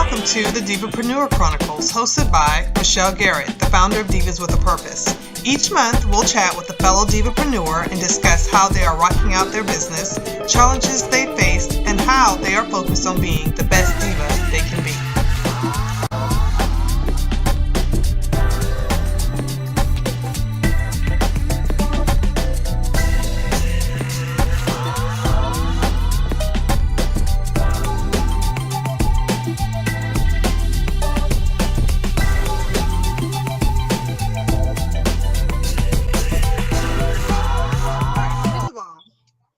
welcome to the Divapreneur Chronicles, hosted by Michelle Garrett, the founder of Divas With A Purpose. Each month, we'll chat with a fellow Divapreneur and discuss how they are rocking out their business, challenges they faced, and how they are focused on being the best diva they can be.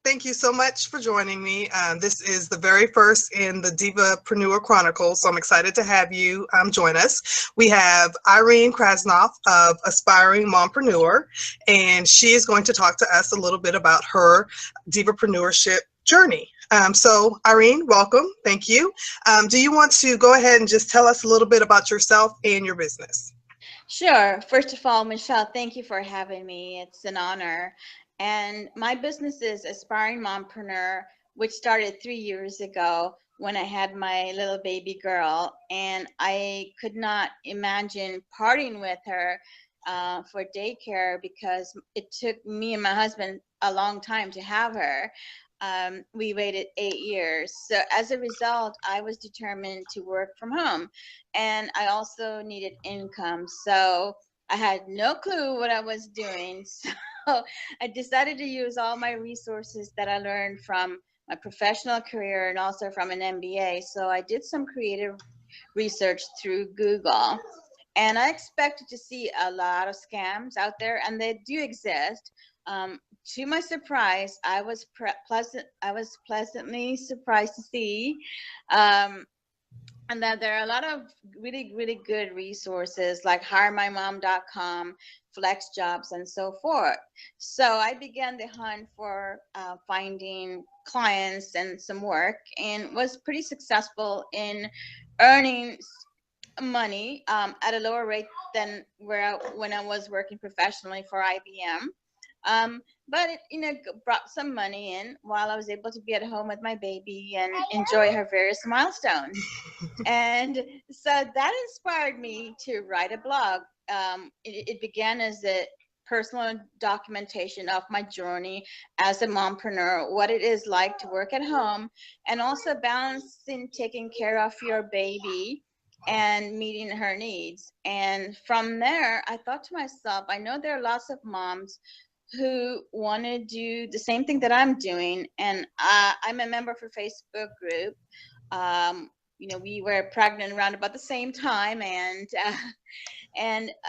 Thank you so much for joining me. This is the very first in the Divapreneur Chronicles, so I'm excited to have you join us. We have Irene Krasnof of Aspiring Mompreneur, and she is going to talk to us a little bit about her divapreneurship journey. So Irene, welcome. Thank you. Do you want to go ahead and just tell us a little bit about yourself and your business? Sure. First of all, Michelle, thank you for having me. It's an honor. And my business is Aspiring Mompreneur, which started 3 years ago when I had my little baby girl. And I could not imagine parting with her for daycare because it took me and my husband a long time to have her. We waited 8 years. So as a result, I was determined to work from home. And I also needed income. So I had no clue what I was doing. So I decided to use all my resources that I learned from my professional career and also from an MBA. So I did some creative research through Google. And I expected to see a lot of scams out there, and they do exist. To my surprise, I was pleasantly surprised to see and that there are a lot of really, really good resources like hiremymom.com, flex jobs, and so forth. So I began the hunt for finding clients and some work, and was pretty successful in earning money at a lower rate than when I was working professionally for IBM. But it, brought some money in while I was able to be at home with my baby and enjoy her various milestones. And so that inspired me to write a blog. It began as a personal documentation of my journey as a mompreneur, what it is like to work at home, and also balancing taking care of your baby and meeting her needs. And from there, I thought to myself, I know there are lots of moms who want to do the same thing that I'm doing. And I'm a member of a Facebook group. We were pregnant around about the same time, and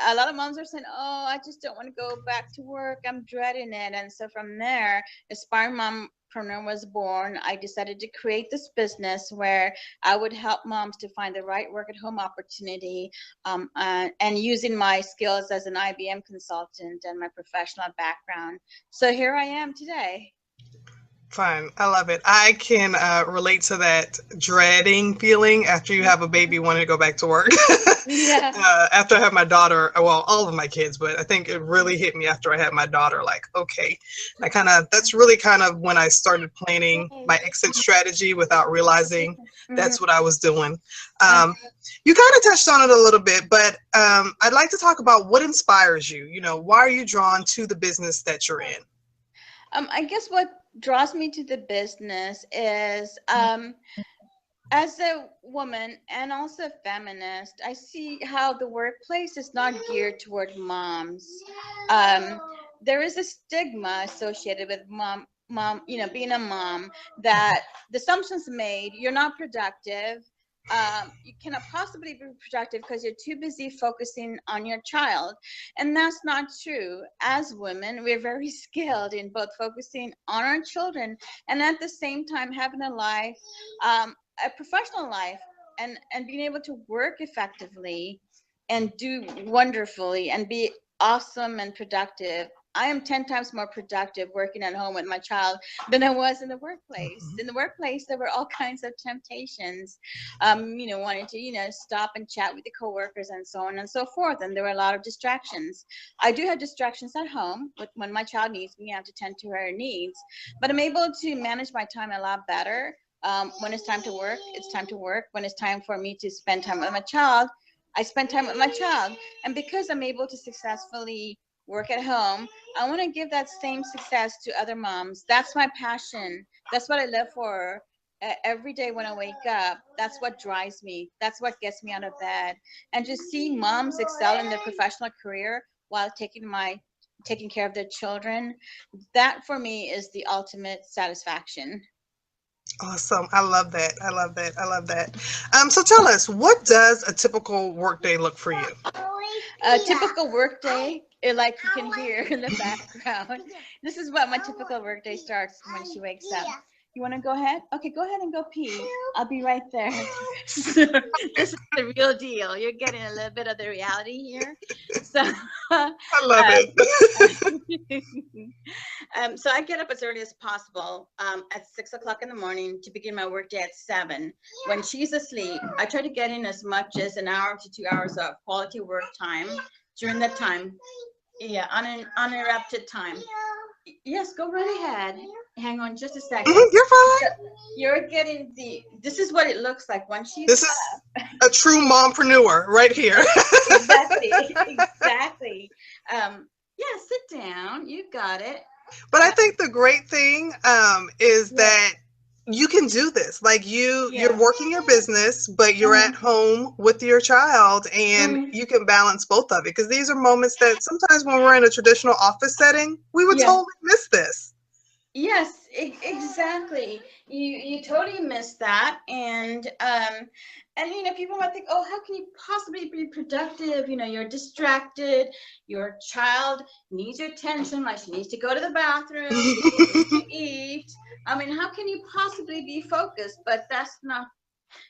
a lot of moms are saying, oh, I just don't want to go back to work, I'm dreading it. And so from there, Aspiring Mompreneur was born. I decided to create this business where I would help moms to find the right work at home opportunity, and using my skills as an IBM consultant and my professional background. So here I am today. Fine. I love it. I can relate to that dreading feeling after you have a baby wanting to go back to work. Yeah. After I had my daughter, well, all of my kids, but I think it really hit me after I had my daughter, like, okay, that's really kind of when I started planning my exit strategy without realizing that's what I was doing. You kind of touched on it a little bit, but I'd like to talk about what inspires you. Why are you drawn to the business that you're in? I guess what draws me to the business is as a woman and also a feminist, I see how the workplace is not geared toward moms. There is a stigma associated with mom, being a mom, that the assumptions made, you're not productive. You cannot possibly be productive because you're too busy focusing on your child. And that's not true. As women, we're very skilled in both focusing on our children and at the same time having a life, a professional life, and being able to work effectively and do wonderfully and be awesome and productive. I am 10 times more productive working at home with my child than I was in the workplace. In the workplace, there were all kinds of temptations, wanting to, stop and chat with the coworkers and so on and so forth. And there were a lot of distractions. I do have distractions at home. When my child needs me, I have to tend to her needs. But I'm able to manage my time a lot better When it's time to work, it's time to work. When it's time for me to spend time with my child, I spend time with my child. And because I'm able to successfully work at home, I want to give that same success to other moms. That's my passion. That's what I live for. Every day when I wake up, that's what drives me. That's what gets me out of bed. And just see moms excel in their professional career while taking care of their children, that for me is the ultimate satisfaction. Awesome. I love that. I love that. I love that. So tell us, what does a typical workday look for you? A typical workday, like you can hear in the background, this is what my typical workday starts when she wakes up. You want to go ahead? Okay, go ahead and go pee. I'll be right there. So, this is the real deal. You're getting a little bit of the reality here. So, I love it. So I get up as early as possible at 6 o'clock in the morning to begin my workday at 7. When she's asleep, I try to get in as much as an hour to 2 hours of quality work time during that time. Yeah, uninterrupted time. Yes, go right ahead. Hang on just a second. You're fine. You're getting this is what it looks like when she's This is a true mompreneur right here. Exactly. Exactly. Yeah, sit down. You got it. But I think the great thing is that you can do this. Like you're working your business, but you're at home with your child, and you can balance both of it. Because these are moments that sometimes when we're in a traditional office setting, we would totally miss this. Yes, exactly. You totally missed that, and you know, people might think, oh, how can you possibly be productive? You know, you're distracted. Your child needs your attention, like she needs to go to the bathroom, she needs to eat. I mean, how can you possibly be focused? But that's not,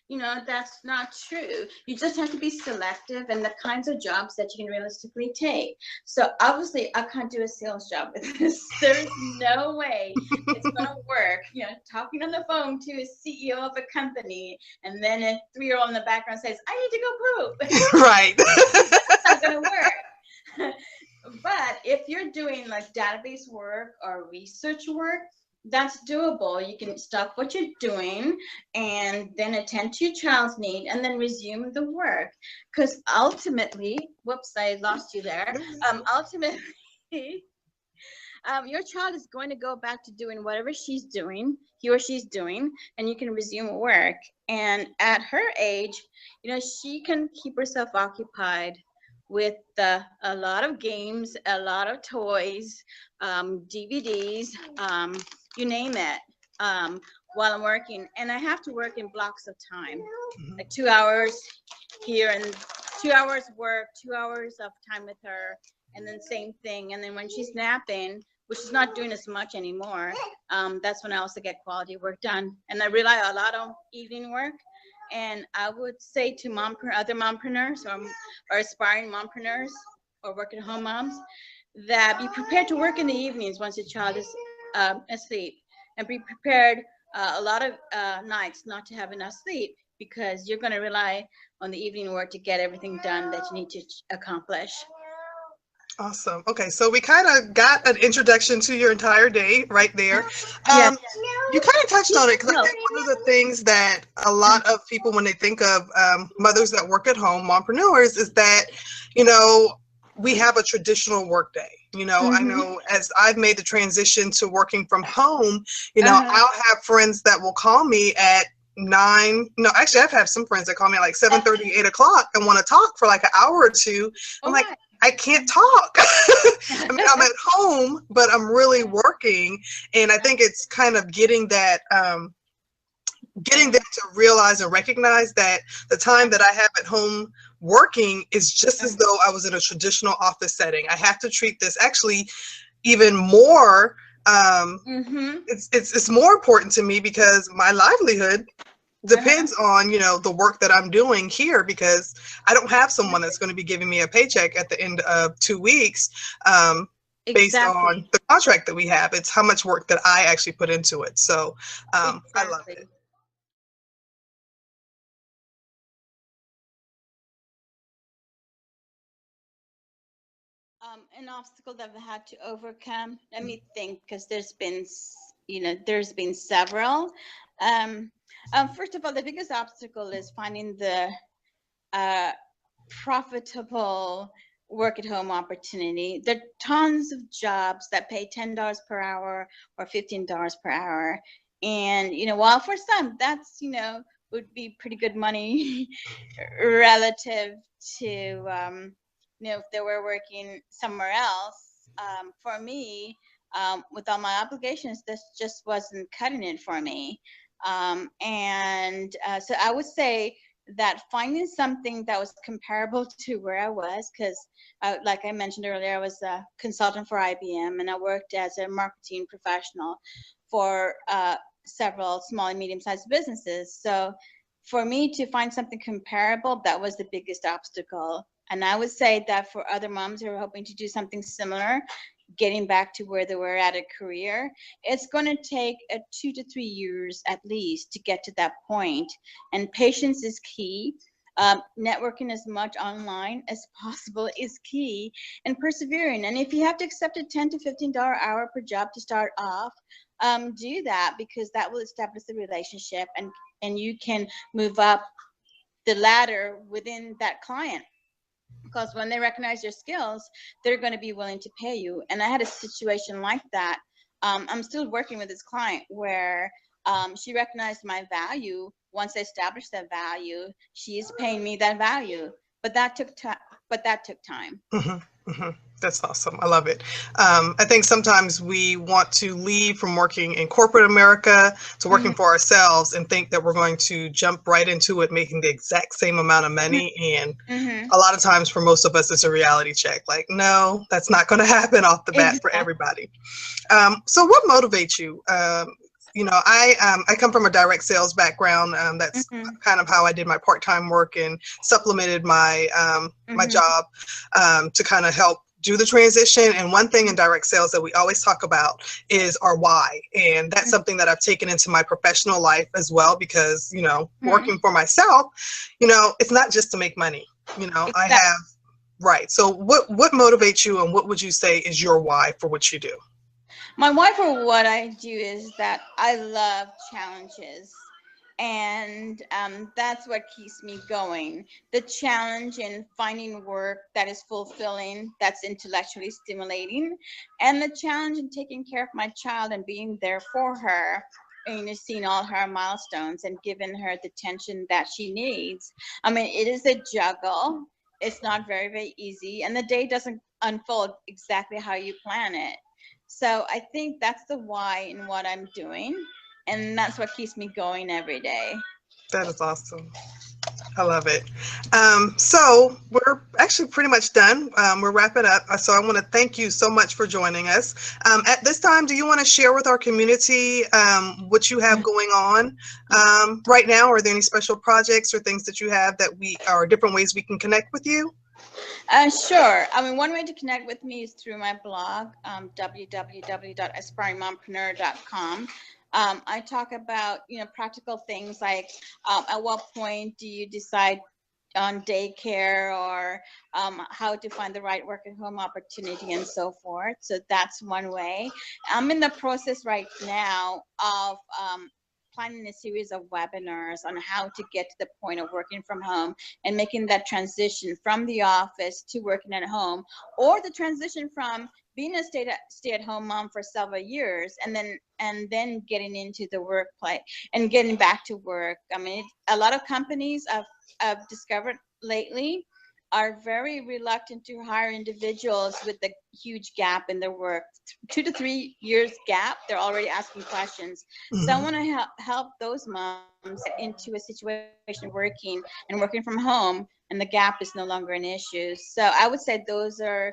you know, that's not true. You just have to be selective in the kinds of jobs that you can realistically take. So obviously I can't do a sales job with this. There's no way it's gonna work. You know, talking on the phone to a CEO of a company, and then a 3-year-old in the background says, I need to go poop. Right. That's not gonna work. But if you're doing like database work or research work, that's doable. You can stop what you're doing and then attend to your child's need and then resume the work. Because ultimately, whoops, I lost you there. Ultimately, your child is going to go back to doing whatever he or she's doing, and you can resume work. And at her age, you know, she can keep herself occupied with a lot of games, a lot of toys, DVDs, you name it, while I'm working. And I have to work in blocks of time, like 2 hours here and 2 hours work, 2 hours of time with her, and then same thing. And then when she's napping, which is not doing as much anymore, that's when I also get quality work done. And I rely a lot on evening work. And I would say to other mompreneurs or aspiring mompreneurs or working home moms that be prepared to work in the evenings once your child is asleep, and be prepared a lot of nights not to have enough sleep, because you're going to rely on the evening work to get everything done that you need to accomplish. Awesome. Okay, so we kind of got an introduction to your entire day right there. You kind of touched on it, because I think one of the things that a lot of people, when they think of mothers that work at home, mompreneurs, is that, you know, we have a traditional work day. You know, I know as I've made the transition to working from home, you know, I'll have friends that will call me at 9. No, actually, I've had some friends that call me at like 7:30, 8 o'clock and want to talk for like an hour or two. I'm like, I can't talk. I mean, I'm at home, but I'm really working. And I think it's kind of getting that, getting them to realize and recognize that the time that I have at home working is just as though I was in a traditional office setting. I have to treat this actually even more. It's more important to me, because my livelihood depends on, you know, the work that I'm doing here, because I don't have someone that's going to be giving me a paycheck at the end of 2 weeks based on the contract that we have. It's how much work that I actually put into it. So I love it. An obstacle that I've had to overcome, let me think, because there's been, you know, there's been several. First of all, the biggest obstacle is finding the profitable work at home opportunity. There are tons of jobs that pay $10 per hour or $15 per hour. And, while for some, that's, would be pretty good money relative to, if they were working somewhere else. For me, with all my obligations, this just wasn't cutting it for me. So I would say that finding something that was comparable to where I was, because like I mentioned earlier, I was a consultant for IBM, and I worked as a marketing professional for several small and medium-sized businesses. So for me to find something comparable, that was the biggest obstacle. And I would say that for other moms who are hoping to do something similar, getting back to where they were at a career, it's going to take 2 to 3 years at least to get to that point. And patience is key. Networking as much online as possible is key, and persevering. And if you have to accept a $10 to $15 hour per job to start off, do that, because that will establish the relationship, and you can move up the ladder within that client. Because when they recognize your skills, they're going to be willing to pay you. And I had a situation like that. I'm still working with this client where she recognized my value. Once I established that value, she is paying me that value. But that took time. That's awesome. I love it. I think sometimes we want to leave from working in corporate America to working for ourselves and think that we're going to jump right into it, making the exact same amount of money. And a lot of times for most of us, it's a reality check. Like, no, that's not going to happen off the bat for everybody. So what motivates you? I come from a direct sales background. That's kind of how I did my part-time work and supplemented my my job to kind of help do the transition. And one thing in direct sales that we always talk about is our why. And that's something that I've taken into my professional life as well, because, working for myself, it's not just to make money, I have, right. So what motivates you, and what would you say is your why for what you do? My why for what I do is that I love challenges, and that's what keeps me going. The challenge in finding work that is fulfilling, that's intellectually stimulating, and the challenge in taking care of my child and being there for her, and seeing all her milestones and giving her the attention that she needs. I mean, it is a juggle. It's not very, very easy, and the day doesn't unfold exactly how you plan it. So I think that's the why in what I'm doing, and that's what keeps me going every day. That is awesome. I love it. So we're actually pretty much done. We're wrapping up. So I want to thank you so much for joining us. At this time, do you want to share with our community what you have going on right now? Are there any special projects or things that you have that are different ways we can connect with you? Sure. I mean, one way to connect with me is through my blog, www.aspiringmompreneur.com. I talk about, practical things like at what point do you decide on daycare, or how to find the right work at home opportunity, and so forth. So that's one way. I'm in the process right now of planning a series of webinars on how to get to the point of working from home and making that transition from the office to working at home, or the transition from being a stay-at-home mom for several years and then getting into the workplace and getting back to work. I mean, a lot of companies I've discovered lately are very reluctant to hire individuals with a huge gap in their work. 2 to 3 years gap, they're already asking questions. So I want to help those moms get into a situation working from home, and the gap is no longer an issue. So I would say those are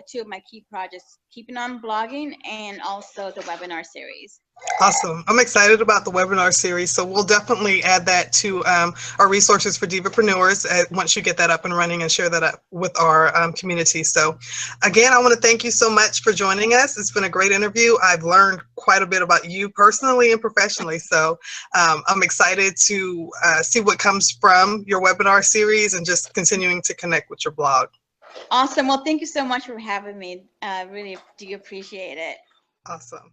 two of my key projects: keeping on blogging, and also the webinar series. Awesome. I'm excited about the webinar series. So we'll definitely add that to our resources for Divapreneurs once you get that up and running, and share that up with our community. So again, I want to thank you so much for joining us. It's been a great interview. I've learned quite a bit about you personally and professionally. So I'm excited to see what comes from your webinar series, and just continuing to connect with your blog. Awesome. Well, thank you so much for having me. I really do appreciate it. Awesome.